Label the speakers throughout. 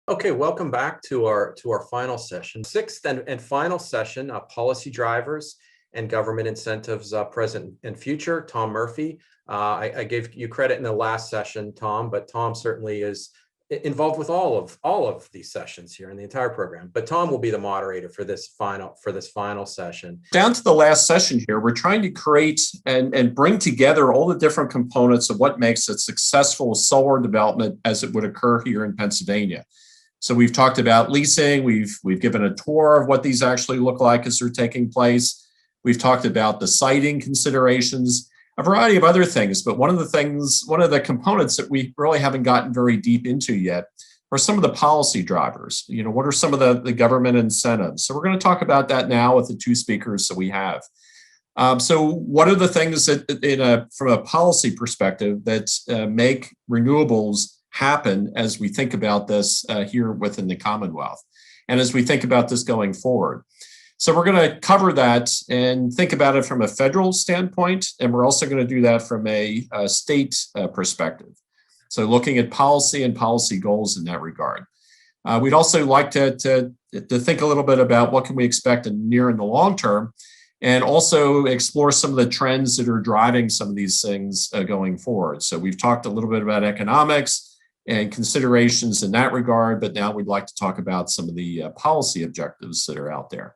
Speaker 1: Okay, welcome back to our final session, sixth and final session, policy drivers and government incentives, present and future. Tom Murphy, I gave you credit in the last session, Tom, but Tom certainly is involved with all of these sessions here in the entire program. But Tom will be the moderator for this final session.
Speaker 2: Down to the last session here, we're trying to create and bring together all the different components of what makes a successful solar development as it would occur here in Pennsylvania. So we've talked about leasing, we've given a tour of what these actually look like as they're taking place. We've talked about the siting considerations, a variety of other things, but one of the components that we really haven't gotten very deep into yet are some of the policy drivers. You know, what are some of the government incentives? So we're going to talk about that now with the two speakers that we have. So what are the things that from a policy perspective that make renewables happen as we think about this here within the Commonwealth and as we think about this going forward? So we're going to cover that and think about it from a federal standpoint, and we're also going to do that from a state perspective. So looking at policy and policy goals in that regard. We'd also like to think a little bit about what can we expect in the near and the long term, and also explore some of the trends that are driving some of these things going forward. So we've talked a little bit about economics and considerations in that regard, but now we'd like to talk about some of the policy objectives that are out there.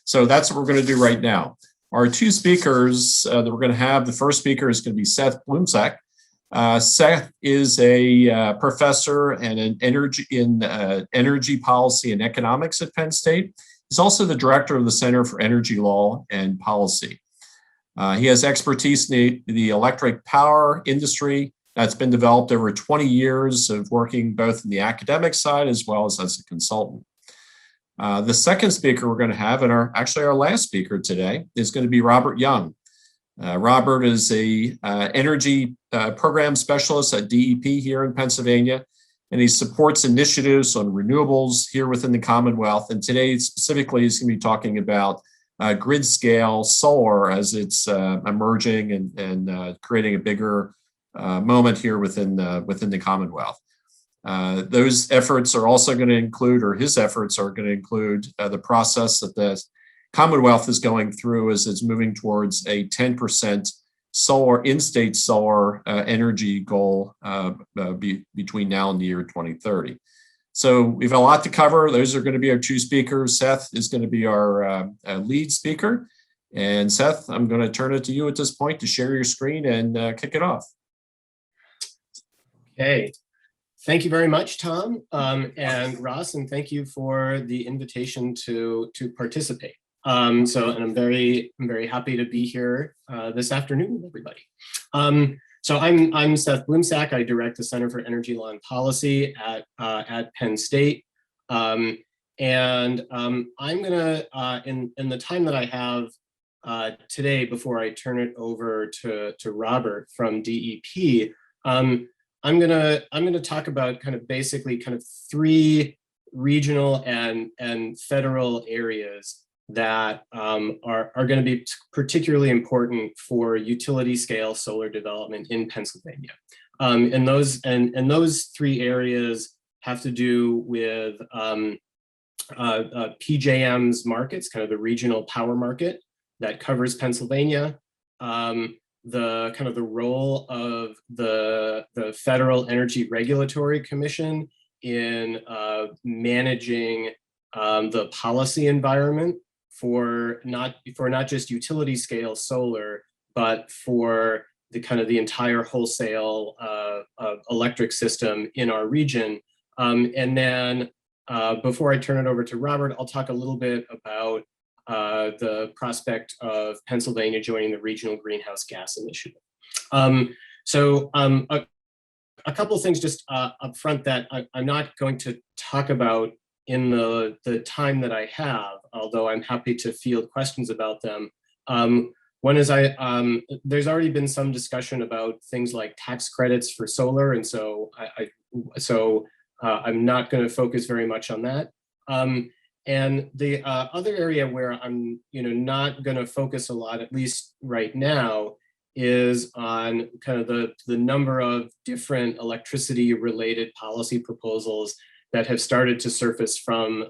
Speaker 2: So that's what we're going to do right now. Our two speakers that we're going to have, the first speaker is going to be Seth Bloomsack. Seth is a professor and an energy policy and economics at Penn State. He's also the director of the Center for Energy Law and Policy. He has expertise in the electric power industry that's been developed over 20 years of working both in the academic side as well as a consultant. The second speaker we're going to have, and our last speaker today, is going to be Robert Young. Robert is a energy program specialist at DEP here in Pennsylvania, and he supports initiatives on renewables here within the Commonwealth. And today specifically he's going to be talking about grid scale solar as it's emerging and creating a bigger moment here within the Commonwealth. Those efforts are also going to include, or his efforts are going to include, the process that the Commonwealth is going through as it's moving towards a 10% solar, in-state solar energy goal between now and the year 2030. So we've a lot to cover. Those are going to be our two speakers. Seth is going to be our lead speaker. And Seth, I'm going to turn it to you at this point to share your screen and kick it off.
Speaker 3: Okay, thank you very much, Tom and Ross, and thank you for the invitation to participate. And I'm very happy to be here this afternoon, everybody. So I'm Seth Bloomsack. I direct the Center for Energy Law and Policy at Penn State, and I'm gonna in the time that I have today before I turn it over to Robert from DEP. I'm gonna talk about basically three regional and federal areas that are going to be particularly important for utility scale solar development in Pennsylvania. And those three areas have to do with PJM's markets, the regional power market that covers Pennsylvania. The role of the Federal Energy Regulatory Commission in managing the policy environment for not just utility scale solar, but for the entire wholesale electric system in our region. And then before I turn it over to Robert, I'll talk a little bit about the prospect of Pennsylvania joining the Regional Greenhouse Gas Initiative. A couple of things just up front that I'm not going to talk about in the time that I have, although I'm happy to field questions about them. One is there's already been some discussion about things like tax credits for solar, and so I'm not going to focus very much on that. And the other area where I'm not going to focus a lot, at least right now, is on the number of different electricity related policy proposals that have started to surface from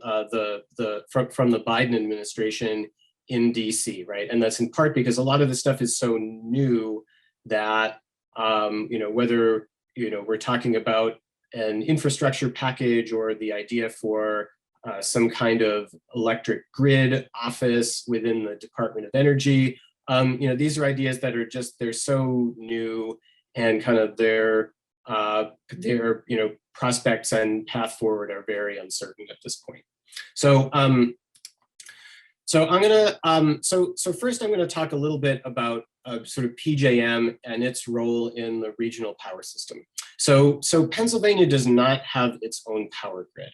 Speaker 3: from the Biden administration in DC, right? And that's in part because a lot of this stuff is so new that whether we're talking about an infrastructure package or the idea for some kind of electric grid office within the Department of Energy. These are ideas that are they're so new, and kind of their prospects and path forward are very uncertain at this point. So first I'm gonna talk a little bit about sort of PJM and its role in the regional power system. So Pennsylvania does not have its own power grid.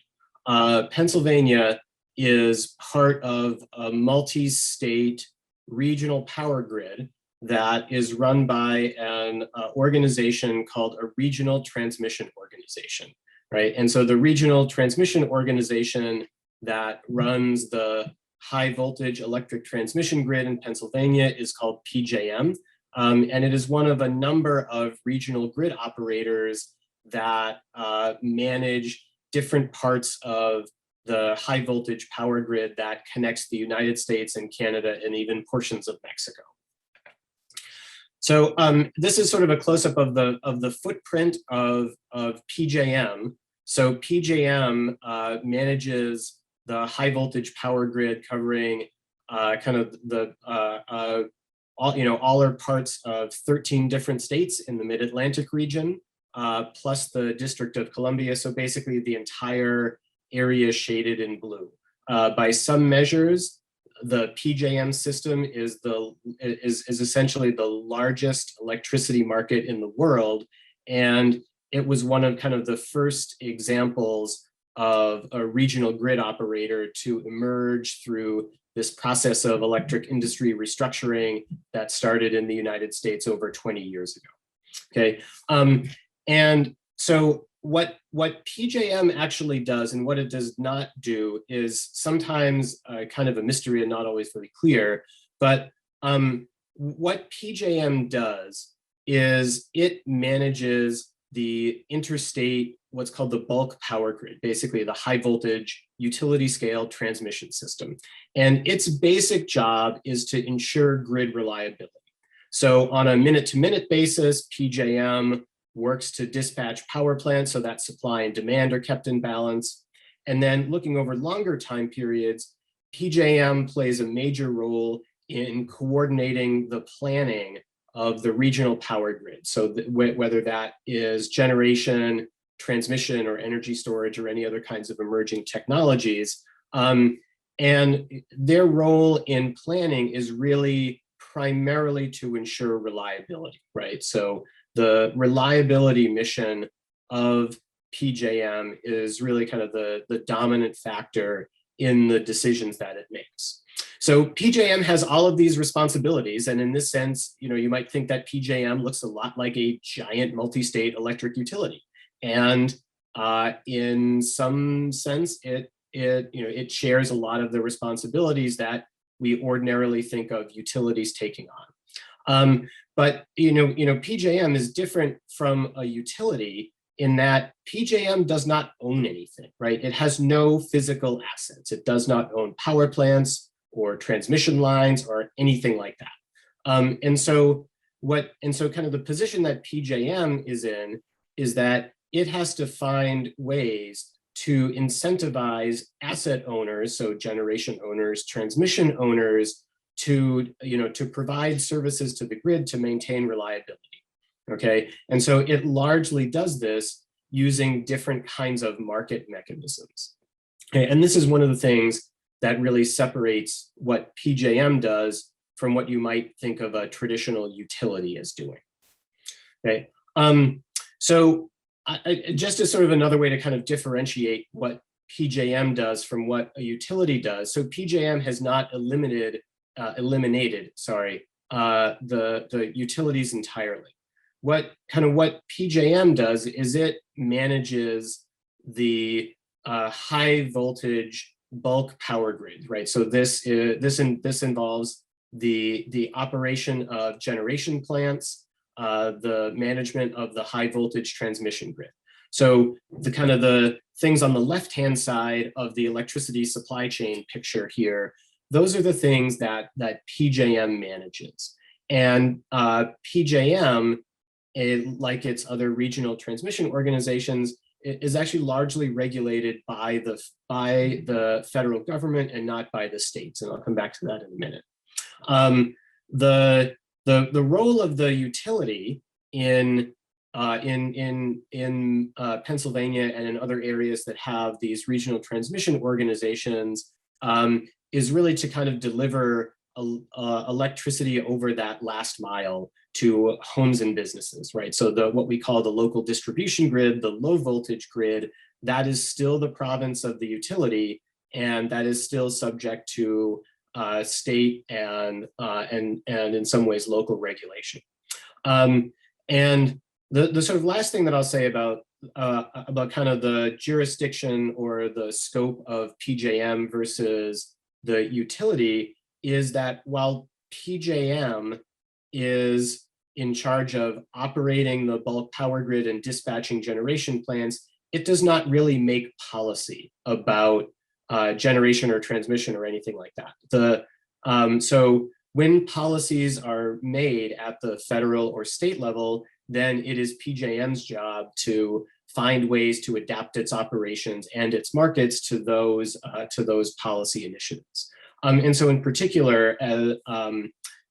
Speaker 3: Pennsylvania is part of a multi-state regional power grid that is run by an organization called a regional transmission organization, right? And so the regional transmission organization that runs the high voltage electric transmission grid in Pennsylvania is called PJM. And it is one of a number of regional grid operators that manage different parts of the high voltage power grid that connects the United States and Canada and even portions of Mexico. So this is sort of a close-up of the footprint of PJM. So PJM manages the high voltage power grid covering kind of the all or parts of 13 different states in the Mid-Atlantic region, plus the District of Columbia. So basically the entire area shaded in blue. By some measures, the PJM system is essentially the largest electricity market in the world, and it was one of kind of the first examples of a regional grid operator to emerge through this process of electric industry restructuring that started in the United States over 20 years ago. Okay, and so what PJM actually does and what it does not do is sometimes kind of a mystery and not always very clear, but what PJM does is it manages the interstate, what's called the bulk power grid, basically the high voltage utility scale transmission system. And its basic job is to ensure grid reliability. So on a minute-to-minute basis, PJM works to dispatch power plants so that supply and demand are kept in balance. And then looking over longer time periods, PJM plays a major role in coordinating the planning of the regional power grid. So whether that is generation, transmission, or energy storage, or any other kinds of emerging technologies. And their role in planning is really primarily to ensure reliability, right? So the reliability mission of PJM is really kind of the dominant factor in the decisions that it makes. So PJM has all of these responsibilities, and in this sense, you might think that PJM looks a lot like a giant multi-state electric utility, and in some sense, it shares a lot of the responsibilities that we ordinarily think of utilities taking on. But PJM is different from a utility in that PJM does not own anything, right? It has no physical assets. It does not own power plants or transmission lines or anything like that. And so kind of the position that PJM is in is that it has to find ways to incentivize asset owners, so generation owners, transmission owners, to provide services to the grid to maintain reliability. Okay, and so it largely does this using different kinds of market mechanisms. Okay, and this is one of the things that really separates what PJM does from what you might think of a traditional utility as doing. Okay, so just as sort of another way to kind of differentiate what PJM does from what a utility does. So PJM has not eliminated the utilities entirely. What PJM does is it manages the high voltage bulk power grid, right? So this involves the operation of generation plants, the management of the high voltage transmission grid. So the kind of the things on the left-hand side of the electricity supply chain picture here, those are the things that PJM manages. And PJM, like its other regional transmission organizations, is actually largely regulated by the federal government and not by the states. And I'll come back to that in a minute. The role of the utility in Pennsylvania and in other areas that have these regional transmission organizations is really to kind of deliver electricity over that last mile to homes and businesses, right? So what we call the local distribution grid, the low voltage grid, that is still the province of the utility, and that is still subject to state and in some ways local regulation. And the sort of last thing that I'll say about kind of the jurisdiction or the scope of PJM versus the utility is that while PJM is in charge of operating the bulk power grid and dispatching generation plants, it does not really make policy about generation or transmission or anything like that. So when policies are made at the federal or state level, then it is PJM's job to find ways to adapt its operations and its markets to those policy initiatives. And so in particular,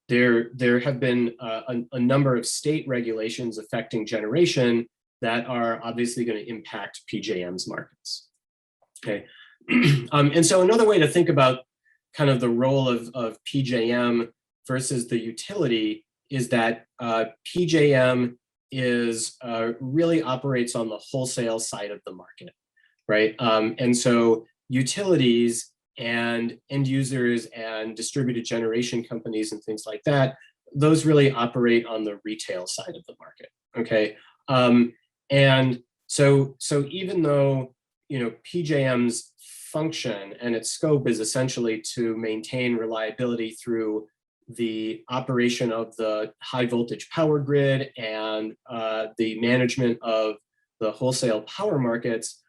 Speaker 3: there have been a number of state regulations affecting generation that are obviously going to impact PJM's markets. Okay, and so another way to think about kind of the role of PJM versus the utility is that PJM is really operates on the wholesale side of the market, right? And so utilities and end users and distributed generation companies and things like that, those really operate on the retail side of the market, okay? And so even though, you know, PJM's function and its scope is essentially to maintain reliability through the operation of the high voltage power grid and the management of the wholesale power markets,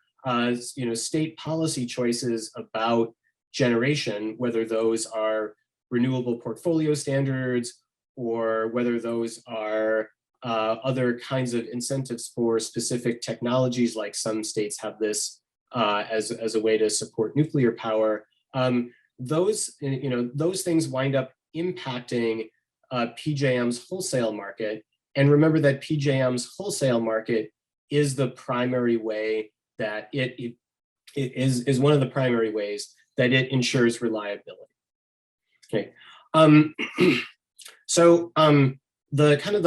Speaker 3: you know, state policy choices about generation, whether those are renewable portfolio standards or whether those are other kinds of incentives for specific technologies, like some states have this as a way to support nuclear power. Those things wind up impacting PJM's wholesale market. And remember that PJM's wholesale market is the primary way that it is one of the primary ways that it ensures reliability. Okay, so the kind of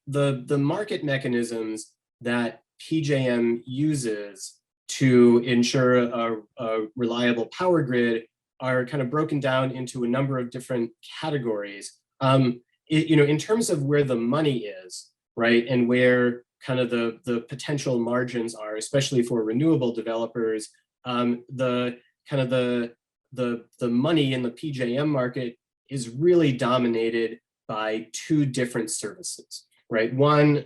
Speaker 3: the market mechanisms that PJM uses to ensure a reliable power grid are kind of broken down into a number of different categories. In terms of where the money is, right, and where kind of the potential margins are, especially for renewable developers, the money in the PJM market is really dominated by two different services, right? One,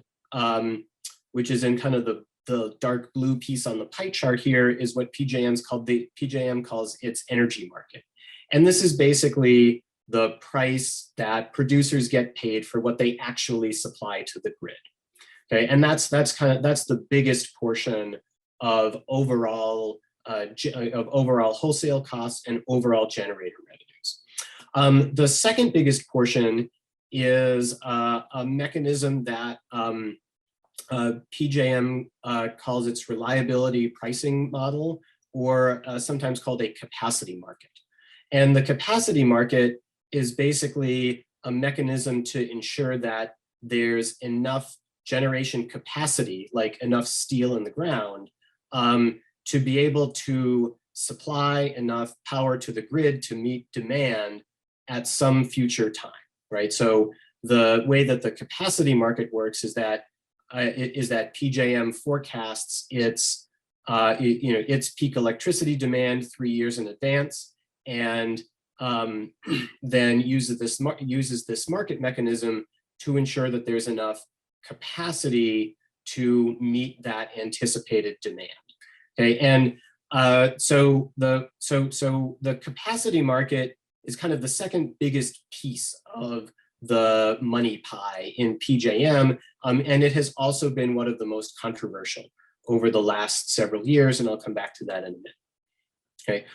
Speaker 3: which is in kind of the dark blue piece on the pie chart here, is what PJM calls its energy market. And this is basically the price that producers get paid for what they actually supply to the grid. Okay, and that's the biggest portion of overall wholesale costs and overall generator revenues. The second biggest portion is a mechanism that PJM calls its reliability pricing model, or sometimes called a capacity market. And the capacity market is basically a mechanism to ensure that there's enough generation capacity, like enough steel in the ground, to be able to supply enough power to the grid to meet demand at some future time, right? So the way that the capacity market works is that PJM forecasts its peak electricity demand 3 years in advance, and then uses this market mechanism to ensure that there's enough capacity to meet that anticipated demand. Okay, and so the capacity market is kind of the second biggest piece of the money pie in PJM, and it has also been one of the most controversial over the last several years, and I'll come back to that in a minute. Okay,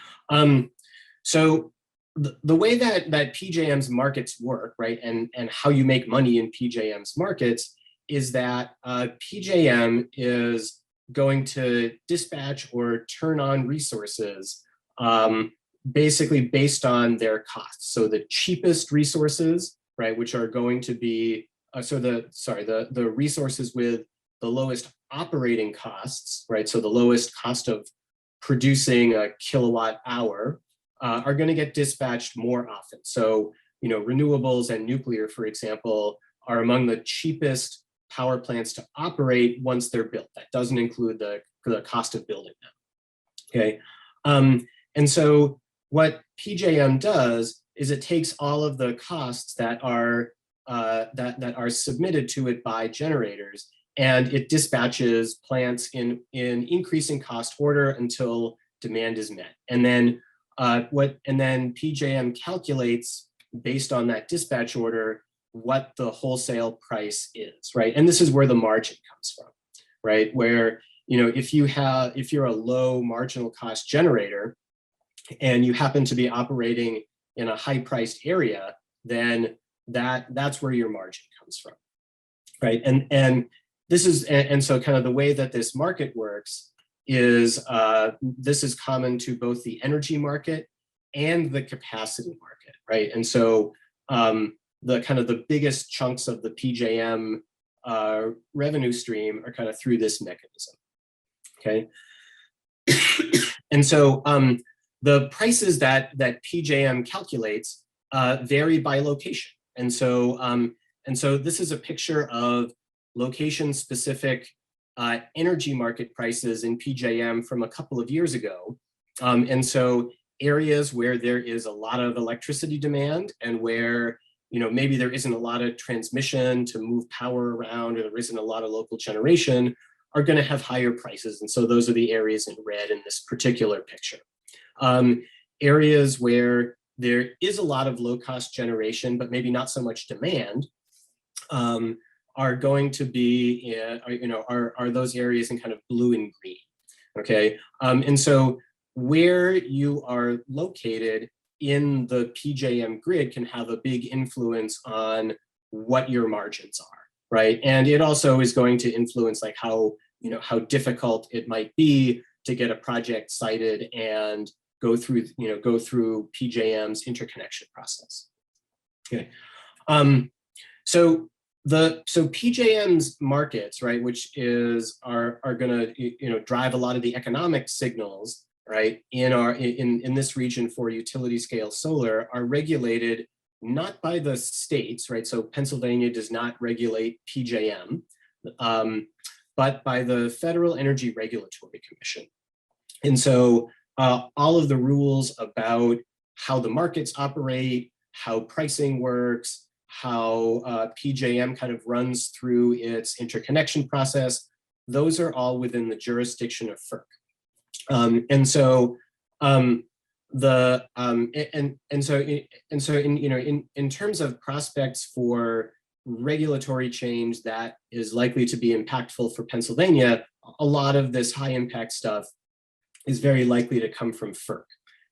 Speaker 3: so the way that PJM's markets work, right, and how you make money in PJM's markets is that PJM is going to dispatch or turn on resources basically based on their costs. So the cheapest resources, right, which are going to be, the resources with the lowest operating costs, right, so the lowest cost of producing a kilowatt hour are going to get dispatched more often. So, renewables and nuclear, for example, are among the cheapest power plants to operate once they're built. That doesn't include the cost of building them. Okay, and so what PJM does is it takes all of the costs that are submitted to it by generators, and it dispatches plants in increasing cost order until demand is met. And then PJM calculates based on that dispatch order what the wholesale price is, right? And this is where the margin comes from, right? Where, if you're a low marginal cost generator and you happen to be operating in a high priced area, then that's where your margin comes from, right? And so kind of the way that this market works is this is common to both the energy market and the capacity market, right? And so the kind of the biggest chunks of the PJM revenue stream are kind of through this mechanism, okay? And so the prices that PJM calculates vary by location. And so this is a picture of location-specific energy market prices in PJM from a couple of years ago. And so areas where there is a lot of electricity demand and where maybe there isn't a lot of transmission to move power around, or there isn't a lot of local generation, are going to have higher prices. And so those are the areas in red in this particular picture. Areas where there is a lot of low-cost generation, but maybe not so much demand, are going to be, are those areas in kind of blue and green, okay? And so where you are located in the PJM grid can have a big influence on what your margins are, right? And it also is going to influence like how difficult it might be to get a project cited and go through PJM's interconnection process. Okay, so PJM's markets, right, which are going to drive a lot of the economic signals, right, in this region for utility scale solar, are regulated not by the states, right? So Pennsylvania does not regulate PJM, but by the Federal Energy Regulatory Commission. And so all of the rules about how the markets operate, how pricing works, how PJM kind of runs through its interconnection process, those are all within the jurisdiction of FERC. And so in terms of prospects for regulatory change that is likely to be impactful for Pennsylvania, a lot of this high impact stuff is very likely to come from FERC,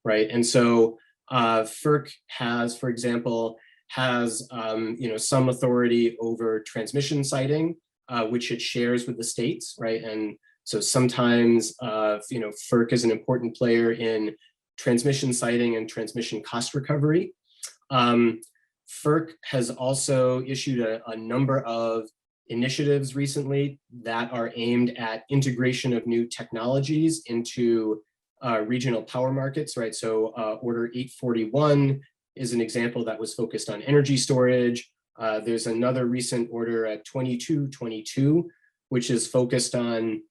Speaker 3: right? And so FERC has, for example, some authority over transmission siting, which it shares with the states, right? And so sometimes, FERC is an important player in transmission siting and transmission cost recovery. FERC has also issued a number of initiatives recently that are aimed at integration of new technologies into regional power markets, right? So Order 841 is an example that was focused on energy storage. There's another recent order at 2222, which is focused on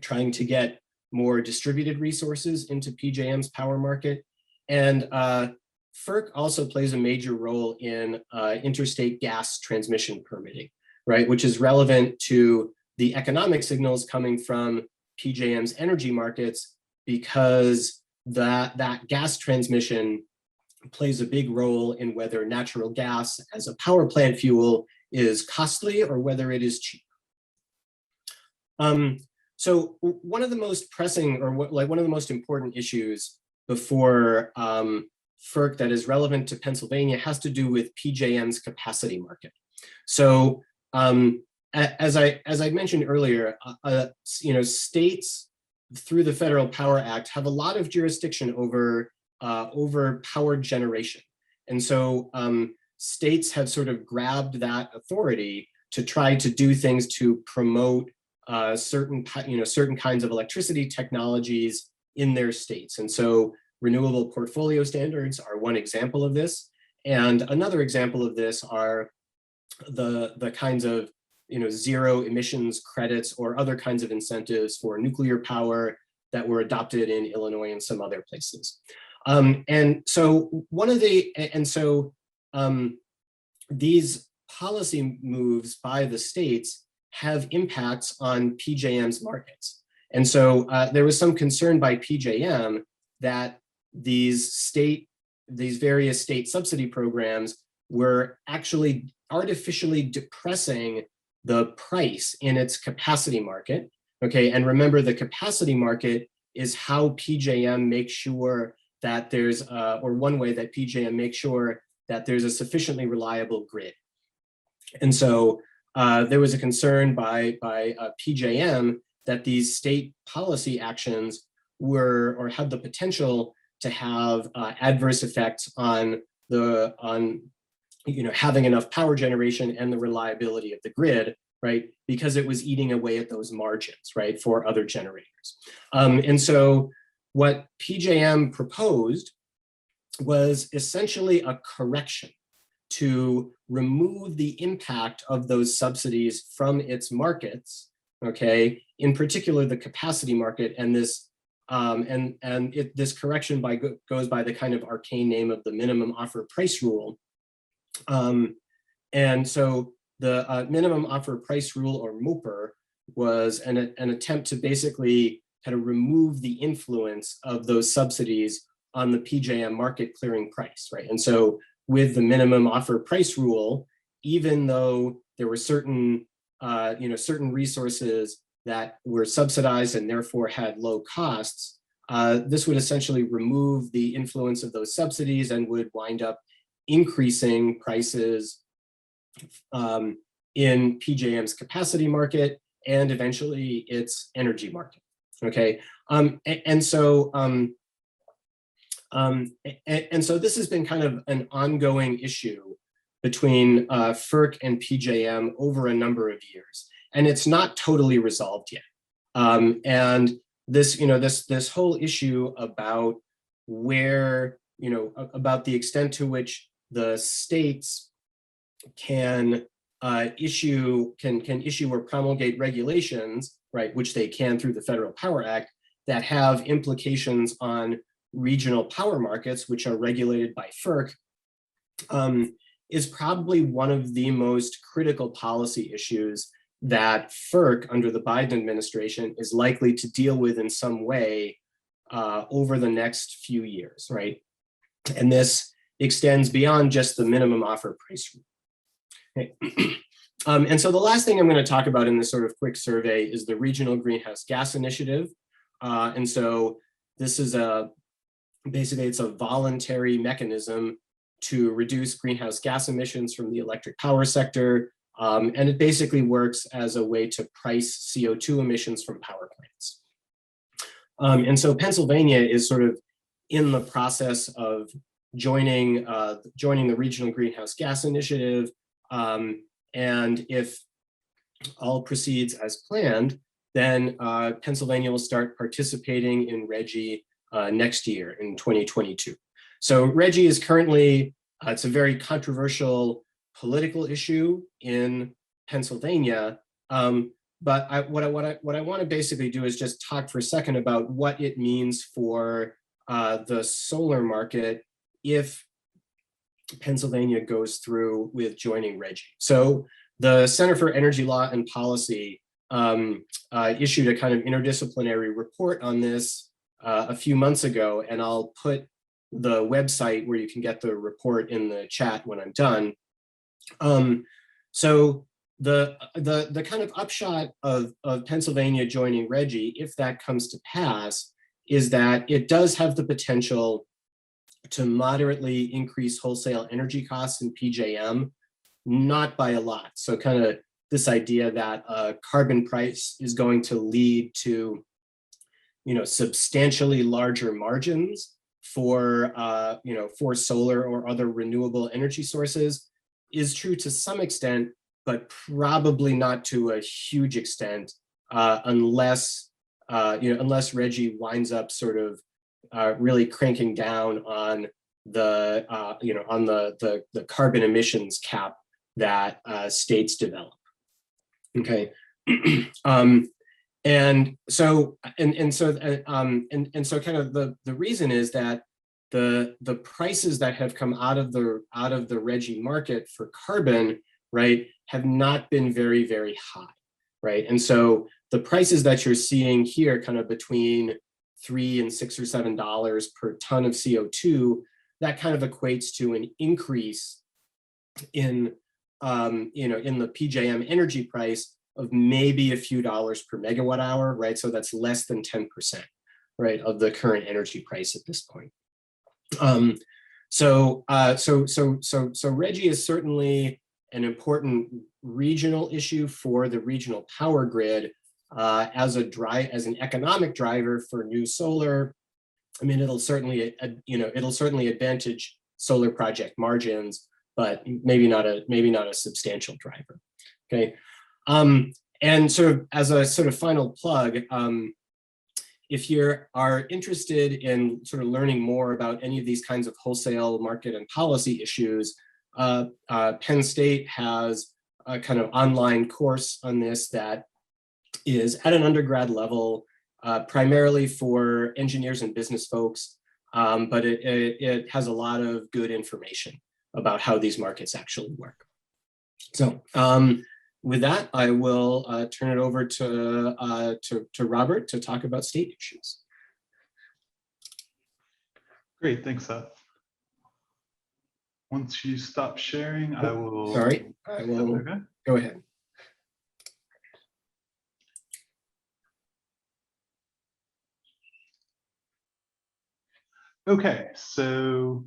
Speaker 3: trying to get more distributed resources into PJM's power market. And FERC also plays a major role in interstate gas transmission permitting, right, which is relevant to the economic signals coming from PJM's energy markets, because that gas transmission plays a big role in whether natural gas as a power plant fuel is costly or whether it is cheap. So one of the most pressing, or one of the most important issues before FERC that is relevant to Pennsylvania has to do with PJM's capacity market. So as I mentioned earlier, states through the Federal Power Act have a lot of jurisdiction over power generation. And so states have sort of grabbed that authority to try to do things to promote certain kinds of electricity technologies in their states. And so renewable portfolio standards are one example of this. And another example of this are the kinds of zero emissions credits or other kinds of incentives for nuclear power that were adopted in Illinois and some other places. These policy moves by the states have impacts on PJM's markets. And so there was some concern by PJM that these various state subsidy programs were actually artificially depressing the price in its capacity market. Okay, and remember, the capacity market is how PJM makes sure that there's, or one way that PJM makes sure that there's a sufficiently reliable grid. And so there was a concern by PJM that these state policy actions were, or had the potential to have adverse effects on having enough power generation and the reliability of the grid, right? Because it was eating away at those margins, right, for other generators. And so what PJM proposed was essentially a correction to remove the impact of those subsidies from its markets, okay, in particular the capacity market, and this this correction goes by the kind of arcane name of the minimum offer price rule. And so the minimum offer price rule, or MOPR, was an attempt to basically kind of remove the influence of those subsidies on the PJM market clearing price, right? And so with the minimum offer price rule, even though there were certain resources that were subsidized and therefore had low costs, this would essentially remove the influence of those subsidies and would wind up increasing prices in PJM's capacity market and eventually its energy market. Okay, and so this has been kind of an ongoing issue between FERC and PJM over a number of years, and it's not totally resolved yet. And this, this whole issue about where, about the extent to which the states can issue or promulgate regulations, right, which they can through the Federal Power Act, that have implications on regional power markets, which are regulated by FERC, is probably one of the most critical policy issues that FERC under the Biden administration is likely to deal with in some way over the next few years, right? And this extends beyond just the minimum offer price rule. Okay. And so the last thing I'm going to talk about in this sort of quick survey is the Regional Greenhouse Gas Initiative. And so this is basically it's a voluntary mechanism to reduce greenhouse gas emissions from the electric power sector. And it basically works as a way to price CO2 emissions from power plants. And so Pennsylvania is sort of in the process of joining the Regional Greenhouse Gas Initiative. And if all proceeds as planned, then Pennsylvania will start participating in RGGI next year in 2022. So RGGI is currently, it's a very controversial political issue in Pennsylvania. But what I want to basically do is just talk for a second about what it means for the solar market if Pennsylvania goes through with joining RGGI. So the Center for Energy Law and Policy issued a kind of interdisciplinary report on this a few months ago, and I'll put the website where you can get the report in the chat when I'm done. So the kind of upshot of Pennsylvania joining RGGI, if that comes to pass, is that it does have the potential to moderately increase wholesale energy costs in PJM, not by a lot. So kind of this idea that a carbon price is going to lead to, substantially larger margins for, for solar or other renewable energy sources is true to some extent, but probably not to a huge extent, unless RGGI winds up sort of really cranking down on the the carbon emissions cap that states develop. Okay, and so kind of the reason is that the prices that have come out of the RGGI market for carbon, right, have not been very, very high, right, and so the prices that you're seeing here, kind of between $3 and $6 or $7 per ton of CO2, that kind of equates to an increase in in the PJM energy price of maybe a few dollars per megawatt hour, right? So that's less than 10%, right, of the current energy price at this point. So RGGI is certainly an important regional issue for the regional power grid. As an economic driver for new solar. I mean, it'll certainly advantage solar project margins, but maybe not a substantial driver. Okay, and sort of as a sort of final plug, if you are interested in sort of learning more about any of these kinds of wholesale market and policy issues, Penn State has a kind of online course on this that is at an undergrad level, primarily for engineers and business folks, but it has a lot of good information about how these markets actually work. So with that, I will turn it over to Robert to talk about state issues.
Speaker 4: Great, thanks, Seth. Once you stop sharing, I will.
Speaker 3: Sorry, I will.
Speaker 4: Okay.
Speaker 3: Go ahead.
Speaker 4: Okay, so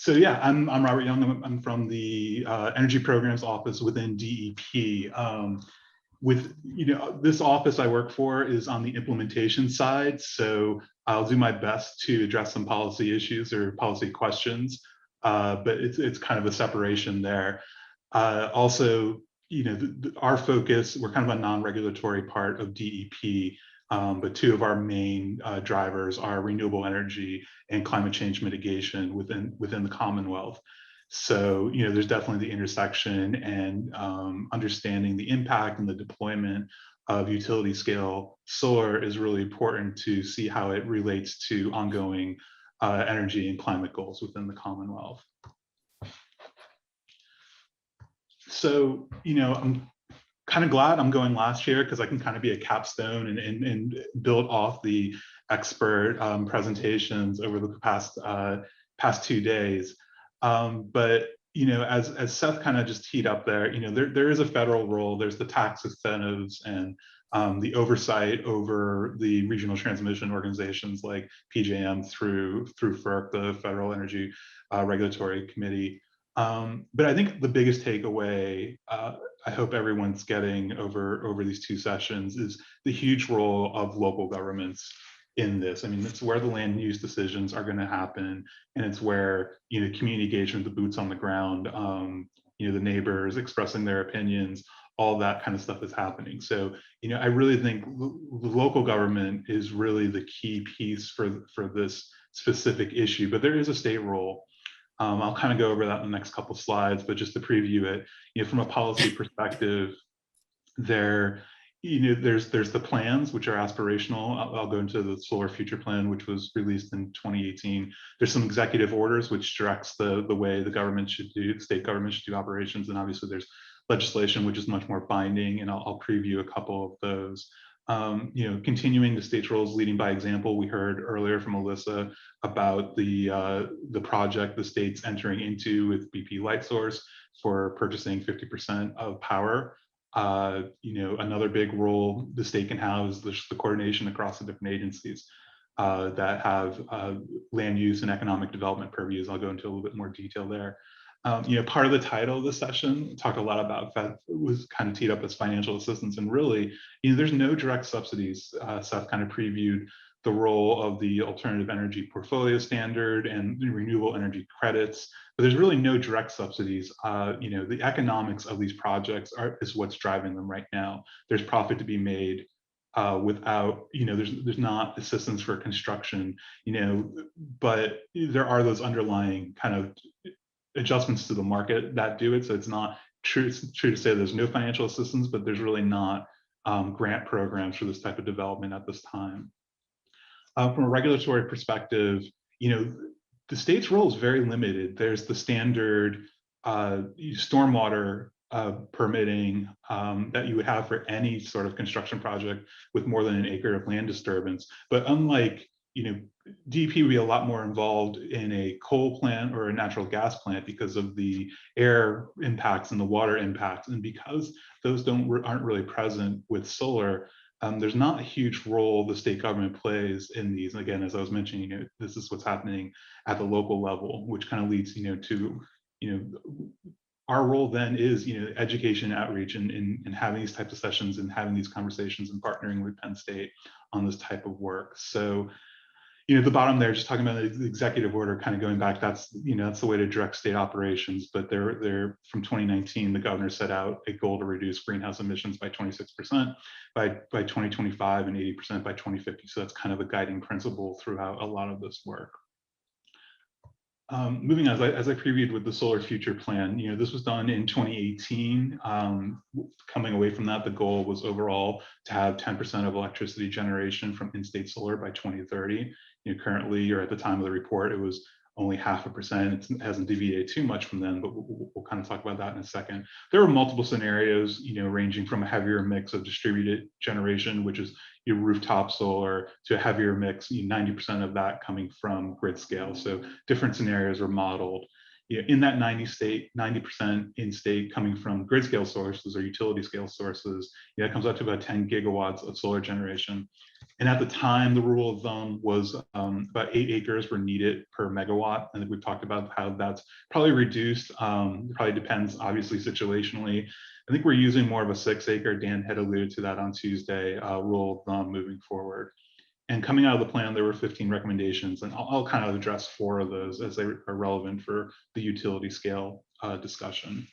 Speaker 4: yeah, I'm Robert Young. I'm from the Energy Programs Office within DEP. This office I work for is on the implementation side, so I'll do my best to address some policy issues or policy questions, but it's kind of a separation there. Also, our focus, we're kind of a non-regulatory part of DEP, but two of our main drivers are renewable energy and climate change mitigation within the Commonwealth. So, there's definitely the intersection and understanding the impact and the deployment of utility scale solar is really important to see how it relates to ongoing energy and climate goals within the Commonwealth. So, I'm kind of glad I'm going last here because I can kind of be a capstone and build off the expert presentations over the past 2 days. But as Seth kind of just teed up there, there is a federal role. There's the tax incentives and the oversight over the regional transmission organizations like PJM through FERC, the Federal Energy Regulatory Committee. But I think the biggest takeaway I hope everyone's getting over these 2 sessions is the huge role of local governments in this. I mean, it's where the land use decisions are going to happen, and it's where community engagement, the boots on the ground, the neighbors expressing their opinions, all that kind of stuff is happening. So I really think the local government is really the key piece for this specific issue, but there is a state role. I'll kind of go over that in the next couple of slides, but just to preview it, from a policy perspective, there there's the plans, which are aspirational. I'll go into the Solar Future Plan, which was released in 2018. There's some executive orders, which directs the way the government should do, state government should do operations. And obviously there's legislation, which is much more binding, and I'll preview a couple of those. Continuing the state's roles, leading by example. We heard earlier from Alyssa about the project the state's entering into with BP Lightsource for purchasing 50% of power. Another big role the state can have is the coordination across the different agencies that have land use and economic development purviews. I'll go into a little bit more detail there. Part of the title of the session talked a lot about that, was kind of teed up as financial assistance, and really, there's no direct subsidies. Seth kind of previewed the role of the alternative energy portfolio standard and the renewable energy credits, but there's really no direct subsidies. The economics of these projects is what's driving them right now. There's profit to be made without, there's not assistance for construction, but there are those underlying kind of adjustments to the market that do it. So it's not true. It's true to say there's no financial assistance, but there's really not grant programs for this type of development at this time. From a regulatory perspective, the state's role is very limited. There's the standard stormwater permitting that you would have for any sort of construction project with more than an acre of land disturbance. But unlike, DEP would be a lot more involved in a coal plant or a natural gas plant because of the air impacts and the water impacts. And because those aren't really present with solar, there's not a huge role the state government plays in these. And again, as I was mentioning, this is what's happening at the local level, which kind of leads, to, our role then is, education, outreach, and having these types of sessions and having these conversations and partnering with Penn State on this type of work. So, the bottom there, just talking about the executive order, kind of going back, that's the way to direct state operations. But they're from 2019, the governor set out a goal to reduce greenhouse emissions by 26% by 2025 and 80% by 2050. So that's kind of a guiding principle throughout a lot of this work. Moving on, as I previewed with the Solar Future Plan, this was done in 2018. Coming away from that, the goal was overall to have 10% of electricity generation from in-state solar by 2030. Currently, or at the time of the report, it was only 0.5%. It hasn't deviated too much from then, but we'll kind of talk about that in a second. There were multiple scenarios, ranging from a heavier mix of distributed generation, which is your rooftop solar, to a heavier mix, 90% of that coming from grid scale. So different scenarios were modeled. In that 90% in-state coming from grid scale sources or utility scale sources, that comes out to about 10 gigawatts of solar generation. And at the time, the rule of thumb was about 8 acres were needed per megawatt. And we've talked about how that's probably reduced. It probably depends, obviously, situationally. I think we're using more of a 6 acre. Dan had alluded to that on Tuesday, rule of thumb moving forward. And coming out of the plan, there were 15 recommendations, and I'll kind of address 4 of those as they are relevant for the utility scale discussion.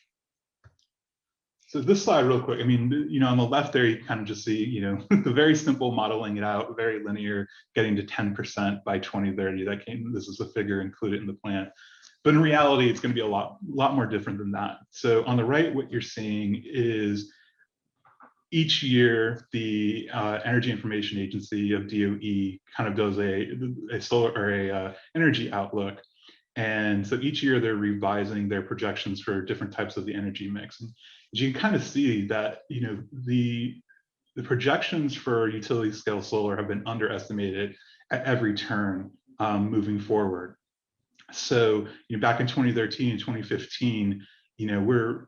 Speaker 4: So this slide real quick, on the left there, you kind of just see, the very simple modeling it out, very linear, getting to 10% by 2030. This is a figure included in the plan. But in reality, it's going to be a lot more different than that. So on the right, what you're seeing is each year, the Energy Information Agency of DOE kind of does a solar or a energy outlook. And so each year they're revising their projections for different types of the energy mix. And you can kind of see that, the projections for utility scale solar have been underestimated at every turn moving forward. So, back in 2013 and 2015, we're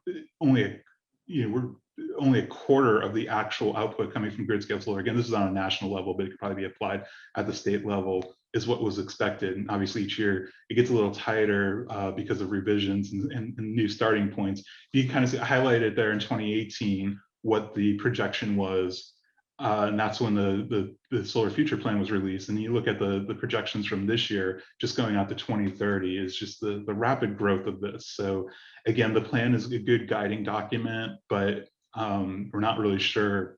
Speaker 4: only a quarter of the actual output coming from grid scale solar. Again, this is on a national level, but it could probably be applied at the state level, is what was expected. And obviously each year it gets a little tighter because of revisions and new starting points. You kind of see highlighted there in 2018 what the projection was. And that's when the Solar Future Plan was released. And you look at the projections from this year, just going out to 2030, is just the rapid growth of this. So again, the plan is a good guiding document, but we're not really sure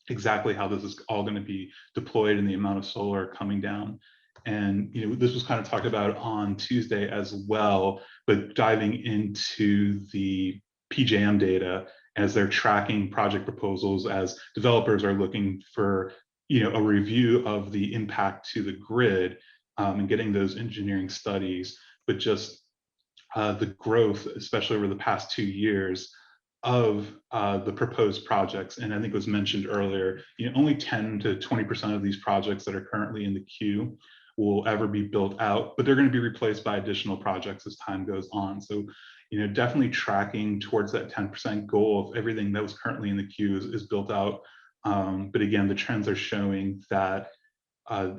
Speaker 4: exactly how this is all going to be deployed and the amount of solar coming down. And this was kind of talked about on Tuesday as well, but diving into the PJM data as they're tracking project proposals, as developers are looking for a review of the impact to the grid, and getting those engineering studies, but just the growth, especially over the past 2 years, of the proposed projects. And I think it was mentioned earlier, only 10 to 20% of these projects that are currently in the queue will ever be built out, but they're going to be replaced by additional projects as time goes on. So, definitely tracking towards that 10% goal of everything that was currently in the queue is built out. But again, the trends are showing that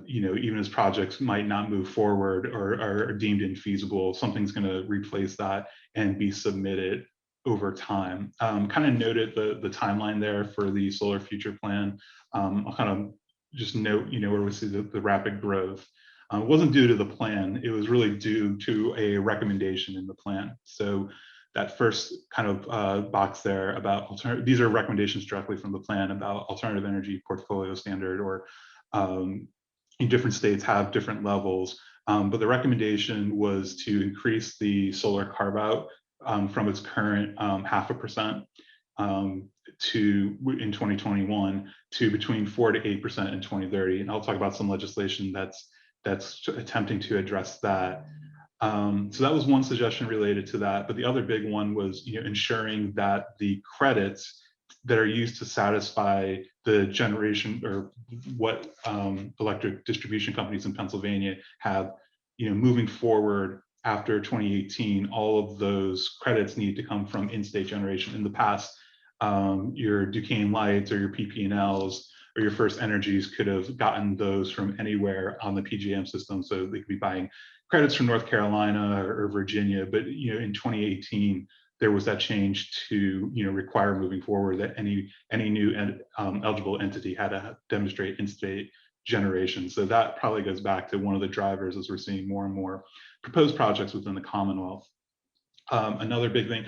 Speaker 4: even as projects might not move forward or are deemed infeasible, something's going to replace that and be submitted over time. Kind of noted the timeline there for the Solar Future Plan. I'll kind of just note, where we see the rapid growth. It wasn't due to the plan, it was really due to a recommendation in the plan. So that first kind of box there about these are recommendations directly from the plan about alternative energy portfolio standard, or in different states have different levels. But the recommendation was to increase the solar carve out from its current 0.5% to in 2021 to between 4 to 8% in 2030. And I'll talk about some legislation that's attempting to address that. So that was one suggestion related to that. But the other big one was ensuring that the credits that are used to satisfy the generation or what electric distribution companies in Pennsylvania have, moving forward after 2018, all of those credits need to come from in-state generation. In the past, your Duquesne Lights or your PP&Ls or your First Energies could have gotten those from anywhere on the PJM system. So they could be buying credits from North Carolina or Virginia. But in 2018, there was that change to require moving forward that any new eligible entity had to demonstrate in-state generation. So that probably goes back to one of the drivers as we're seeing more and more proposed projects within the Commonwealth. Another big thing,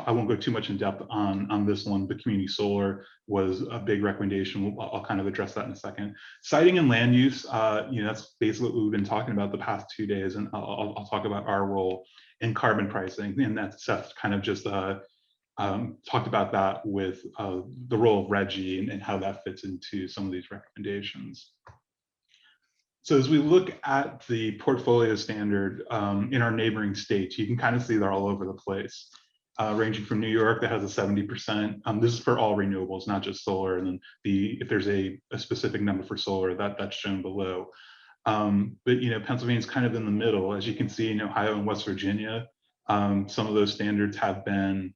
Speaker 4: I won't go too much in depth on this one, but community solar was a big recommendation. I'll kind of address that in a second. Siting and land use, that's basically what we've been talking about the past 2 days, and I'll talk about our role in carbon pricing, and that Seth kind of just talked about that with the role of RGGI and how that fits into some of these recommendations. So as we look at the portfolio standard in our neighboring states, you can kind of see they're all over the place, ranging from New York that has a 70%. This is for all renewables, not just solar. And then if there's a specific number for solar, that's shown below. But Pennsylvania's kind of in the middle. As you can see in Ohio and West Virginia, some of those standards have been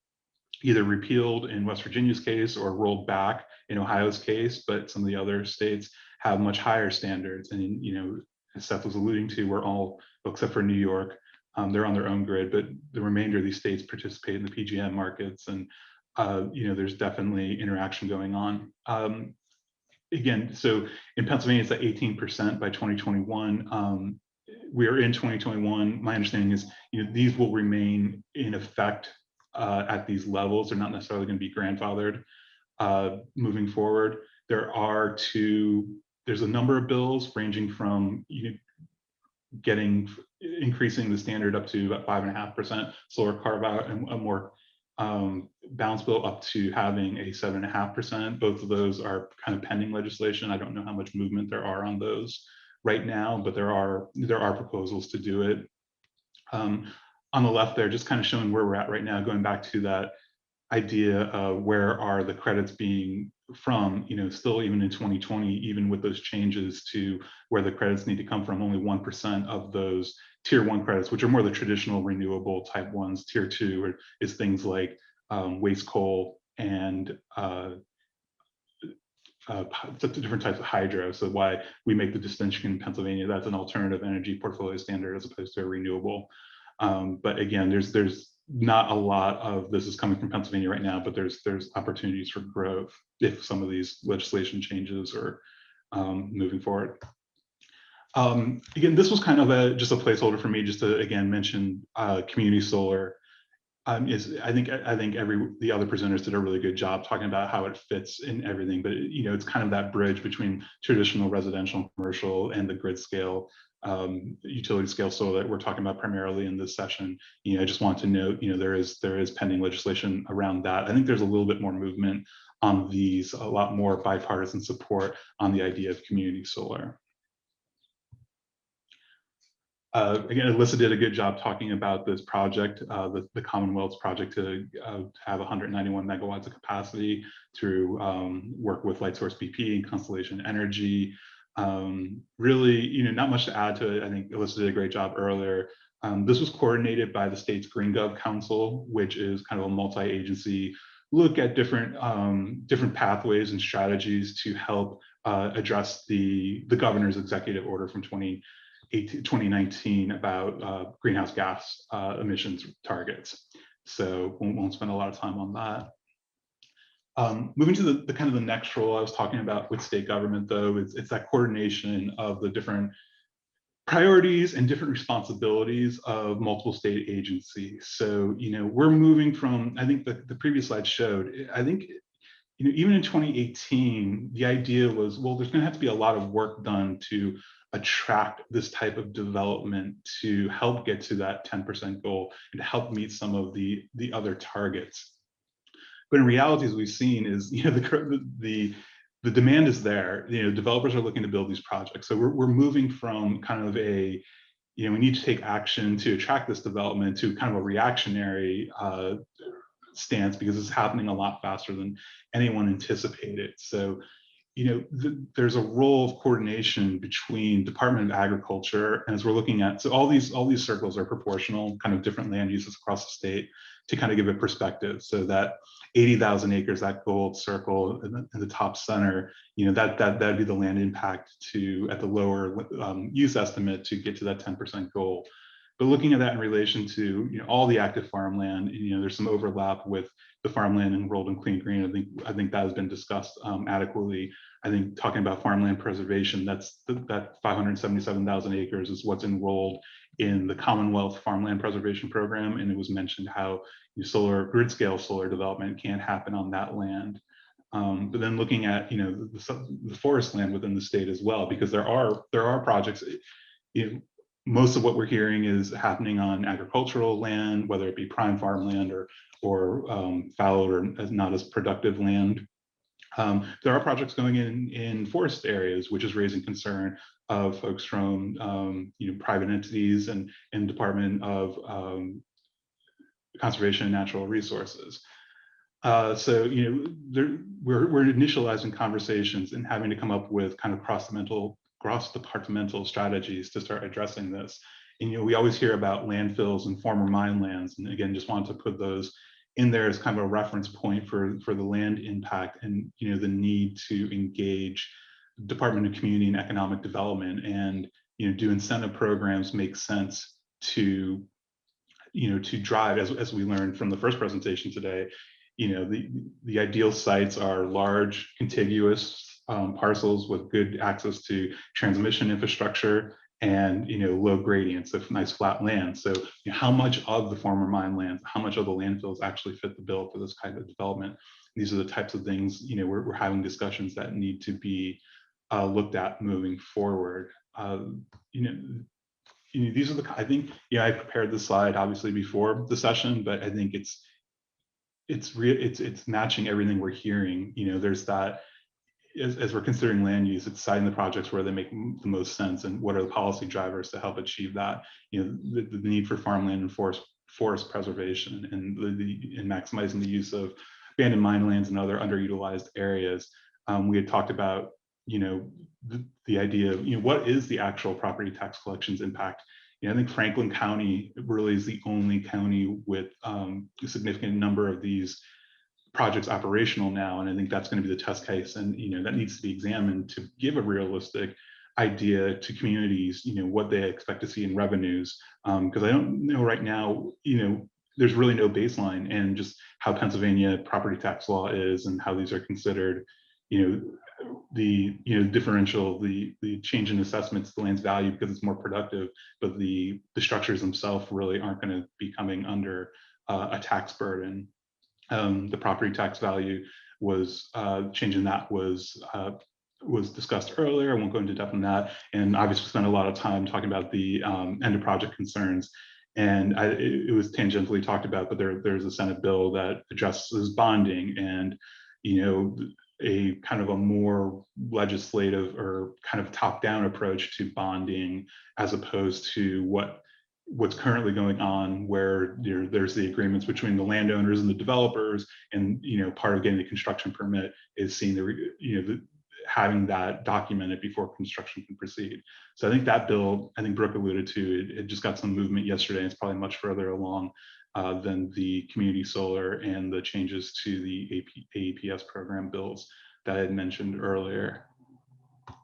Speaker 4: either repealed in West Virginia's case or rolled back in Ohio's case, but some of the other states have much higher standards. And as Seth was alluding to, we're all, except for New York, they're on their own grid, but the remainder of these states participate in the PJM markets, and there's definitely interaction going on. Again, so in Pennsylvania, it's at 18% by 2021. We are in 2021. My understanding is these will remain in effect at these levels. They're not necessarily going to be grandfathered moving forward. There's a number of bills ranging from increasing the standard up to about 5.5% solar carve out, and a more balanced bill up to having a 7.5%. Both of those are kind of pending legislation. I don't know how much movement there are on those right now, but there are proposals to do it. On the left there, just kind of showing where we're at right now, going back to that idea of where are the credits being from, still even in 2020, even with those changes to where the credits need to come from, only 1% of those tier 1 credits, which are more the traditional renewable type ones. Tier 2 is things like waste coal and different types of hydro. So why we make the distinction in Pennsylvania, that's an alternative energy portfolio standard as opposed to a renewable. But again, there's not a lot of this is coming from Pennsylvania right now, but there's opportunities for growth if some of these legislation changes are moving forward. Again, this was kind of just a placeholder for me, just to again mention community solar. is I think the other presenters did a really good job talking about how it fits in everything, but it's kind of that bridge between traditional residential and commercial and the grid scale, utility scale solar that we're talking about primarily in this session. I just want to note, there is pending legislation around that. I think there's a little bit more movement on these, a lot more bipartisan support on the idea of community solar. Again, Alyssa did a good job talking about this project, the Commonwealth's project to have 191 megawatts of capacity through work with Lightsource BP and Constellation Energy. Really, not much to add to it. I think Alyssa did a great job earlier. This was coordinated by the state's Green Gov Council, which is kind of a multi-agency look at different pathways and strategies to help address the governor's executive order from 2019 about greenhouse gas emissions targets. So won't spend a lot of time on that. Moving to the kind of the next role I was talking about with state government, though, it's that coordination of the different priorities and different responsibilities of multiple state agencies. So, we're moving from, I think the previous slide showed, I think, even in 2018, the idea was, well, there's going to have to be a lot of work done to attract this type of development to help get to that 10% goal and to help meet some of the other targets. But in reality, as we've seen, is the demand is there. Developers are looking to build these projects. So we're moving from kind of a, we need to take action to attract this development to kind of a reactionary stance, because it's happening a lot faster than anyone anticipated. So, there's a role of coordination between Department of Agriculture, and as we're looking at, so all these circles are proportional, kind of different land uses across the state, to kind of give it perspective. So that 80,000 acres, that gold circle in the top center, that'd be the land impact at the lower use estimate to get to that 10% goal. But looking at that in relation to all the active farmland, there's some overlap with the farmland enrolled in Clean Green. I think that has been discussed adequately. I think talking about farmland preservation, that 577,000 acres is what's enrolled in the Commonwealth Farmland Preservation Program, and it was mentioned how grid scale solar development can't happen on that land. But then looking at the forest land within the state as well, because there are projects. Most of what we're hearing is happening on agricultural land, whether it be prime farmland or fallow or not as productive land. There are projects going in forest areas, which is raising concern of folks from private entities and Department of Conservation and Natural Resources. So we're initializing conversations and having to come up with kind of cross-departmental strategies to start addressing this. And we always hear about landfills and former mine lands, and again, just want to put those in there as kind of a reference point for the land impact and the need to engage Department of Community and Economic Development, and do incentive programs make sense to drive, as we learned from the first presentation today. The ideal sites are large, contiguous parcels with good access to transmission infrastructure and low gradients of nice flat land. So how much of the former mine lands, how much of the landfills actually fit the bill for this kind of development? These are the types of things we're having discussions that need to be looked at moving forward. These are I think I prepared this slide obviously before the session, but I think it's matching everything we're hearing. There's that. As we're considering land use, it's citing the projects where they make the most sense and what are the policy drivers to help achieve that. The need for farmland and forest preservation and maximizing the use of abandoned mine lands and other underutilized areas. We had talked about the idea of what is the actual property tax collections impact. I think Franklin County really is the only county with a significant number of these projects operational now, and I think that's going to be the test case, and that needs to be examined to give a realistic idea to communities what they expect to see in revenues, because I don't know right now there's really no baseline, and just how Pennsylvania property tax law is and how these are considered, the differential, the change in assessments to the land's value because it's more productive, but the structures themselves really aren't going to be coming under a tax burden. The property tax value was changing that was discussed earlier. I won't go into depth on that. And obviously, we spent a lot of time talking about the end of project concerns. And it was tangentially talked about, but there's a Senate bill that addresses bonding and, a kind of a more legislative or kind of top-down approach to bonding, as opposed to what's currently going on, where there's the agreements between the landowners and the developers, and part of getting the construction permit is seeing having that documented before construction can proceed. So I think that bill, I think Brooke alluded to, it just got some movement yesterday. It's probably much further along than the community solar and the changes to the AEPS program bills that I had mentioned earlier.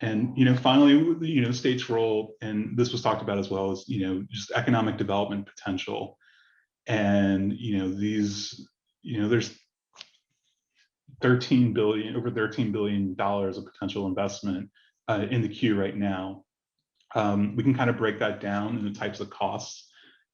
Speaker 4: And finally, state's role, and this was talked about as well, as just economic development potential. And there's over $13 billion of potential investment in the queue right now. We can kind of break that down into types of costs,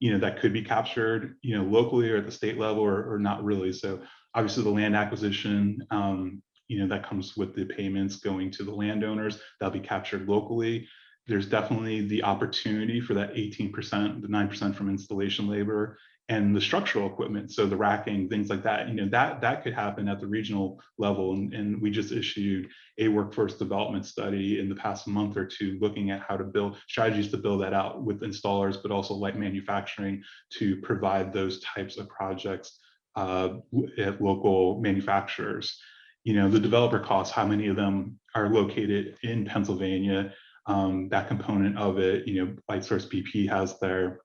Speaker 4: that could be captured, locally or at the state level, or not really. So obviously the land acquisition, that comes with the payments going to the landowners, that'll be captured locally. There's definitely the opportunity for that 18%, the 9% from installation labor, and the structural equipment, so the racking, things like that, that could happen at the regional level. And we just issued a workforce development study in the past month or two, looking at how to build strategies to build that out with installers, but also light manufacturing to provide those types of projects at local manufacturers. The developer costs, how many of them are located in Pennsylvania? That component of it, LightSource BP has their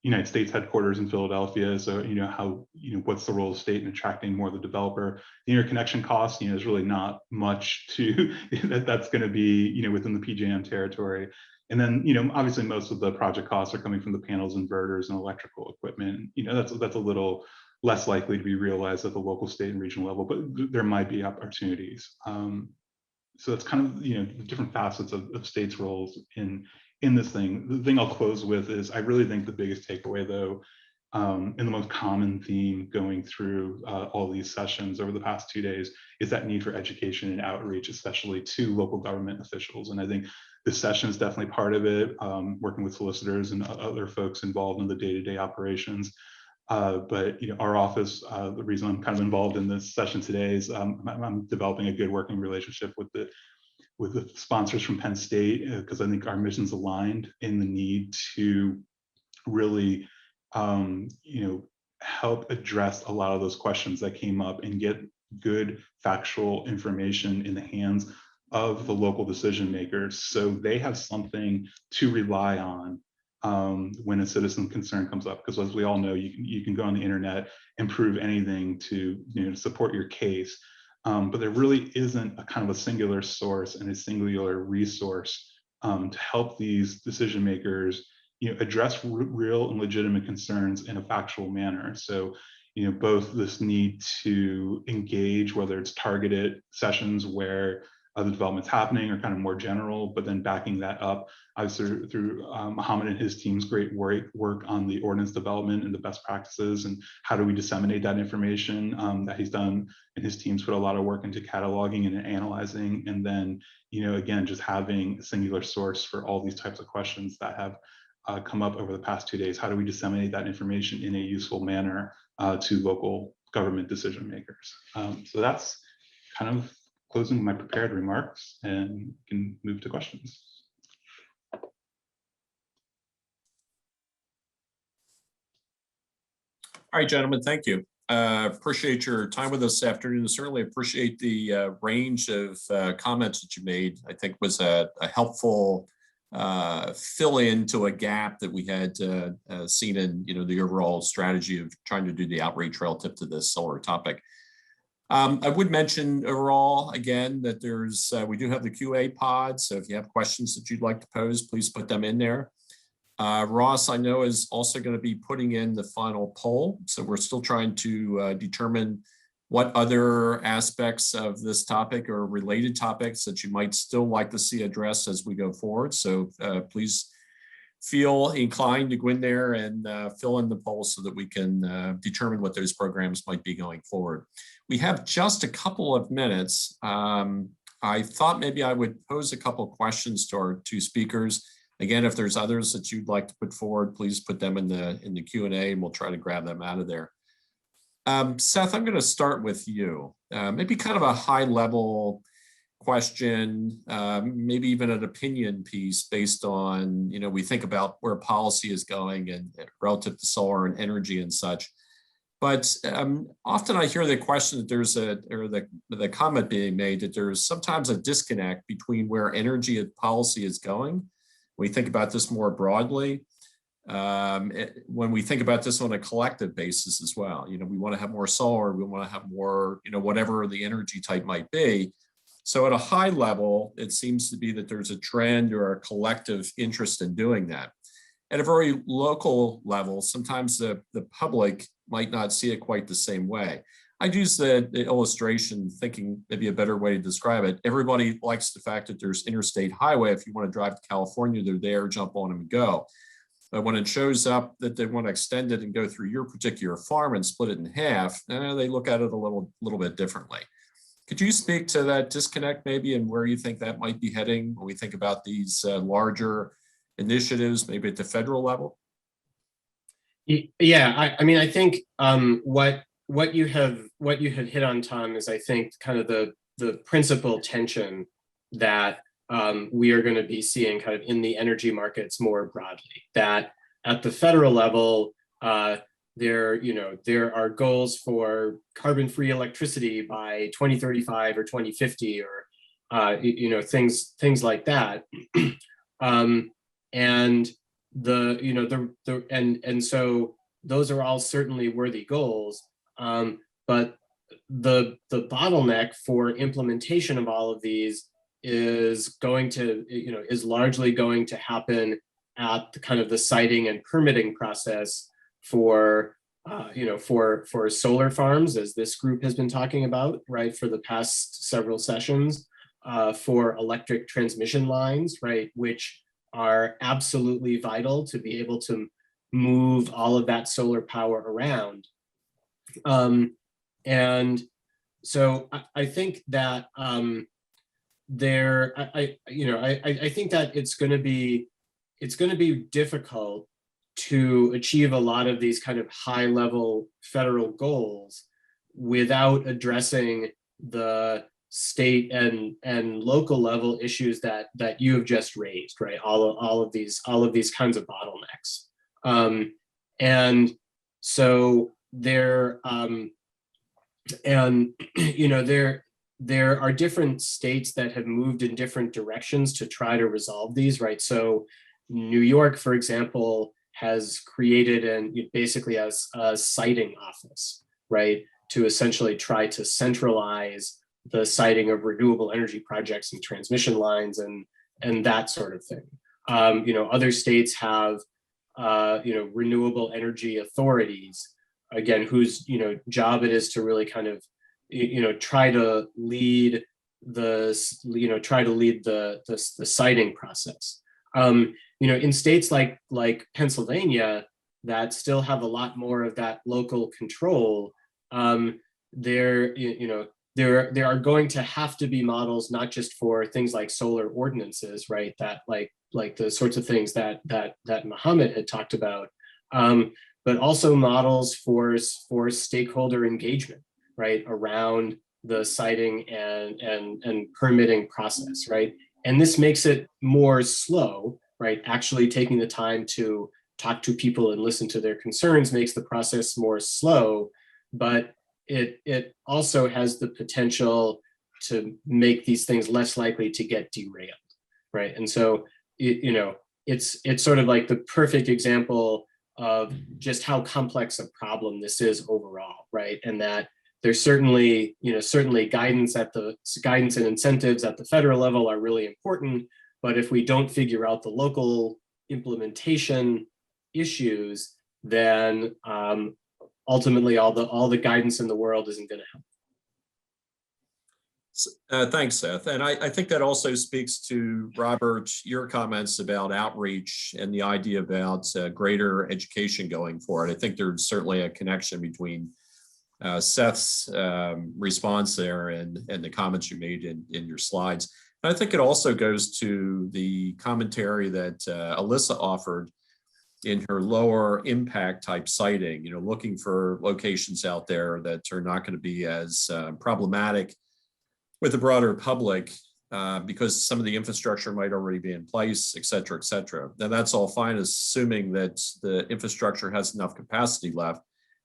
Speaker 4: United States headquarters in Philadelphia. So, what's the role of state in attracting more of the developer? The interconnection costs, there's really not much to that's going to be, within the PJM territory. And then, obviously most of the project costs are coming from the panels, inverters, and electrical equipment. That's a little less likely to be realized at the local, state, and regional level, but there might be opportunities. So that's kind of, the different facets of states' roles in this thing. The thing I'll close with is I really think the biggest takeaway, though, and the most common theme going through all these sessions over the past 2 days is that need for education and outreach, especially to local government officials. And I think this session is definitely part of it, working with solicitors and other folks involved in the day-to-day operations. But our office, the reason I'm kind of involved in this session today is I'm developing a good working relationship with the sponsors from Penn State, because I think our mission's aligned in the need to really, help address a lot of those questions that came up and get good factual information in the hands of the local decision makers, so they have something to rely on when a citizen concern comes up. Because as we all know, you can go on the internet and prove anything to support your case. But there really isn't a kind of a singular source and a singular resource to help these decision makers, address real and legitimate concerns in a factual manner. So, both this need to engage, whether it's targeted sessions where the development's happening, or kind of more general, but then backing that up, obviously through Mohammed and his team's great work on the ordinance development and the best practices, and how do we disseminate that information that he's done, and his team's put a lot of work into cataloging and analyzing, and then, again, just having a singular source for all these types of questions that have come up over the past 2 days. How do we disseminate that information in a useful manner to local government decision makers? So that's kind of closing my prepared remarks, and can move to questions.
Speaker 2: All right, gentlemen, thank you. Appreciate your time with us this afternoon. Certainly appreciate the range of comments that you made. I think was a helpful fill in to a gap that we had seen in the overall strategy of trying to do the outreach relative to this solar topic. I would mention overall, again, that we do have the QA pod. So if you have questions that you'd like to pose, please put them in there. Ross, I know, is also going to be putting in the final poll. So we're still trying to determine what other aspects of this topic or related topics that you might still like to see addressed as we go forward. So please feel inclined to go in there and fill in the poll so that we can determine what those programs might be going forward. We have just a couple of minutes. I thought maybe I would pose a couple of questions to our two speakers. Again, if there's others that you'd like to put forward, please put them in the Q&A and we'll try to grab them out of there. Seth, I'm going to start with you. Maybe kind of a high level question, maybe even an opinion piece based on, we think about where policy is going and relative to solar and energy and such. But often I hear the question that there's the comment being made that there's sometimes a disconnect between where energy and policy is going. We think about this more broadly. When we think about this on a collective basis as well, we want to have more solar, we want to have more, whatever the energy type might be. So at a high level, it seems to be that there's a trend or a collective interest in doing that. At a very local level, sometimes the public might not see it quite the same way. I'd use the illustration, thinking maybe a better way to describe it. Everybody likes the fact that there's interstate highway. If you want to drive to California, they're there, jump on them and go. But when it shows up that they want to extend it and go through your particular farm and split it in half, they look at it a little bit differently. Could you speak to that disconnect maybe and where you think that might be heading when we think about these larger initiatives, maybe at the federal level?
Speaker 3: Yeah, I mean, I think what you have hit on, Tom, is I think kind of the principal tension that we are going to be seeing kind of in the energy markets more broadly. That at the federal level, there are goals for carbon-free electricity by 2035 or 2050, or things like that. And so those are all certainly worthy goals. But the bottleneck for implementation of all of these is largely going to happen at the kind of the siting and permitting process for solar farms, as this group has been talking about, right, for the past several sessions, for electric transmission lines, right, which are absolutely vital to be able to move all of that solar power around. And so I think that I think that it's going to be difficult to achieve a lot of these kind of high level federal goals without addressing the state and local level issues that you have just raised, right? All of these kinds of bottlenecks. And so there are different states that have moved in different directions to try to resolve these, right? So New York, for example, has created basically a siting office, right, to essentially try to centralize the siting of renewable energy projects and transmission lines and that sort of thing. Other states have renewable energy authorities, again, whose job it is to really kind of try to lead the siting process. In states like Pennsylvania that still have a lot more of that local control, there are going to have to be models, not just for things like solar ordinances, right? That like the sorts of things that Mohammed had talked about, but also models for stakeholder engagement, right, around the siting and permitting process, right? And this makes it more slow, right? Actually taking the time to talk to people and listen to their concerns makes the process more slow, but it also has the potential to make these things less likely to get derailed, right? And so it's sort of like the perfect example of just how complex a problem this is overall, right? And that there's certainly guidance and incentives at the federal level are really important, but if we don't figure out the local implementation issues, then ultimately all the guidance in the world isn't going to help.
Speaker 2: Thanks, Seth. And I think that also speaks to, Robert, your comments about outreach and the idea about greater education going forward. I think there's certainly a connection between Seth's response there and the comments you made in your slides. And I think it also goes to the commentary that Alyssa offered in her lower impact type siting, looking for locations out there that are not going to be as problematic with the broader public because some of the infrastructure might already be in place, et cetera, et cetera. Now that's all fine, assuming that the infrastructure has enough capacity left.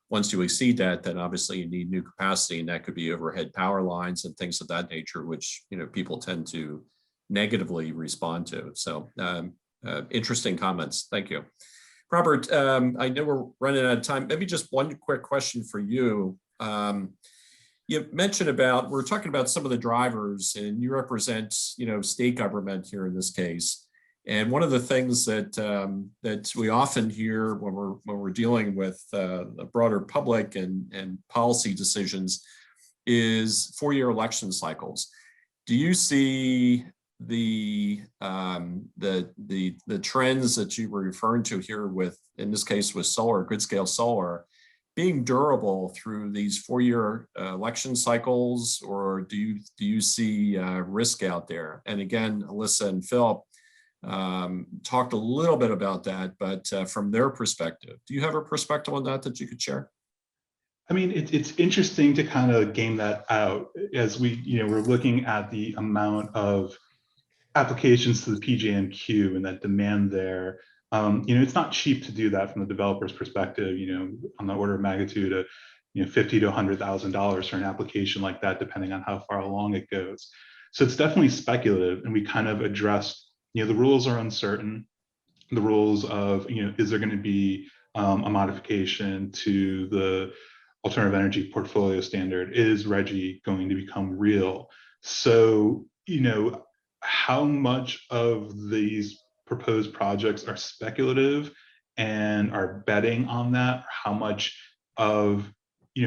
Speaker 2: Once you exceed that, then obviously you need new capacity, and that could be overhead power lines and things of that nature, which people tend to negatively respond to. So interesting comments. Thank you. Robert, I know we're running out of time. Maybe just one quick question for you. You mentioned we're talking about some of the drivers, and you represent, state government here in this case. And one of the things that we often hear when we're dealing with the broader public and policy decisions is four-year election cycles. Do you see the trends that you were referring to here with, in this case, with solar, grid scale solar, being durable through these four-year election cycles, or do you see risk out there? And again, Alyssa and Phil talked a little bit about that, but from their perspective, do you have a perspective on that you could share?
Speaker 4: I mean, it's interesting to kind of game that out as we're looking at the amount of applications to the PJM and that demand there. It's not cheap to do that from the developer's perspective, on the order of magnitude of, $50,000 to $100,000 for an application like that, depending on how far along it goes. So it's definitely speculative, and we kind of addressed, the rules are uncertain. The rules of, is there going to be a modification to the alternative energy portfolio standard? Is RGGI going to become real? So, how much of these proposed projects are speculative and are betting on that? How much of,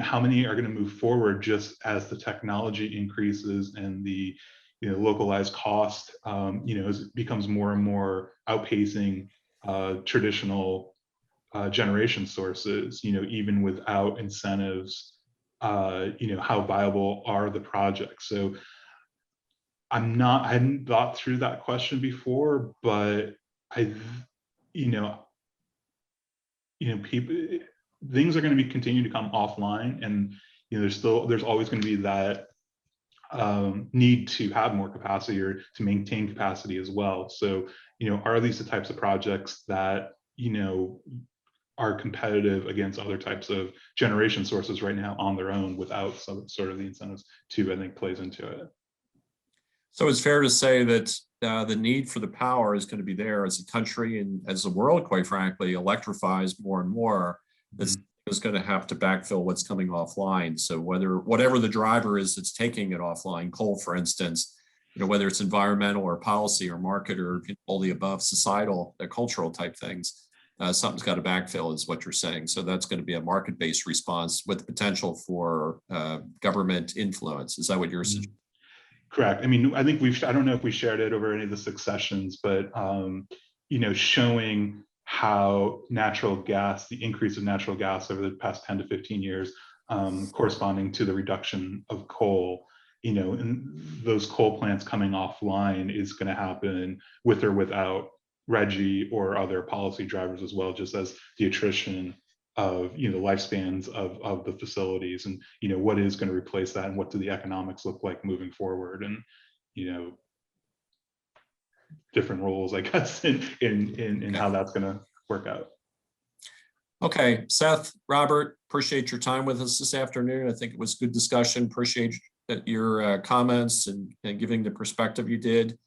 Speaker 4: how many are going to move forward just as the technology increases and the localized cost, becomes more and more outpacing traditional generation sources, even without incentives, how viable are the projects? So I hadn't thought through that question before, but people, things are going to be continue to come offline, and there's always going to be that need to have more capacity or to maintain capacity as well. So are these the types of projects that are competitive against other types of generation sources right now on their own without some sort of the incentives too, I think plays into it.
Speaker 2: So it's fair to say that the need for the power is going to be there as a country and as the world, quite frankly, electrifies more and more. This is going to have to backfill what's coming offline. So whatever the driver is that's taking it offline, coal, for instance, whether it's environmental or policy or market or all the above, societal, cultural type things, something's got to backfill is what you're saying. So that's going to be a market-based response with the potential for government influence. Is that what you're suggesting?
Speaker 4: Correct. I mean, I think I don't know if we shared it over any of the successions, but, showing how the increase of natural gas over the past 10 to 15 years, corresponding to the reduction of coal, and those coal plants coming offline is going to happen with or without RGGI or other policy drivers as well, just as the attrition of the lifespans of the facilities, and what is going to replace that, and what do the economics look like moving forward, and different roles, I guess, in how that's going to work out.
Speaker 2: Okay, Seth, Robert, appreciate your time with us this afternoon. I think it was good discussion. Appreciate your comments and giving the perspective you did.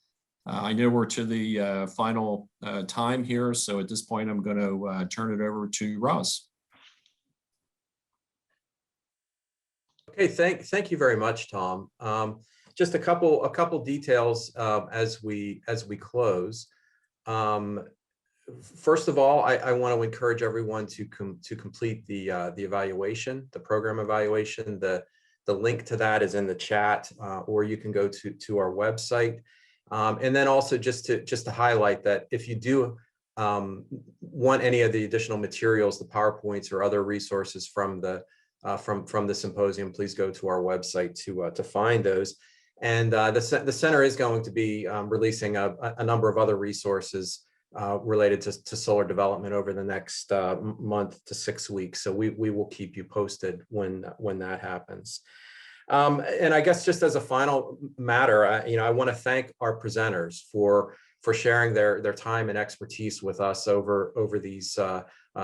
Speaker 2: I know we're to the final time here, so at this point, I'm going to turn it over to Ross.
Speaker 1: Okay, thank you very much, Tom. Just a couple details as we close. First of all, I want to encourage everyone to complete the evaluation, the program evaluation. The The link to that is in the chat, or you can go to our website. And then also just to highlight that if you do want any of the additional materials, the PowerPoints or other resources from the symposium, please go to our website to find those. And the center is going to be releasing a number of other resources related to solar development over the next month to 6 weeks. So we will keep you posted when that happens. And I guess just as a final matter, I want to thank our presenters for sharing their time and expertise with us over these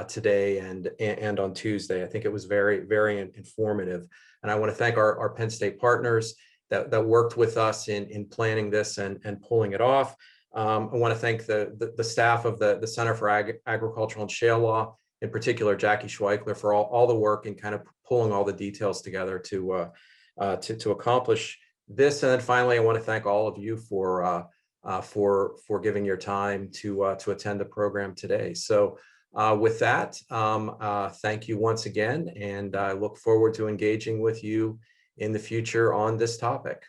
Speaker 1: today and on Tuesday. I think it was very, very informative. And I want to thank our Penn State partners that worked with us in planning this and pulling it off. I want to thank the staff of the Center for Agricultural and Shale Law, in particular Jackie Schweichler, for all the work and kind of pulling all the details together to accomplish this. And then finally, I want to thank all of you for giving your time to attend the program today. So with that, thank you once again, and I look forward to engaging with you in the future on this topic.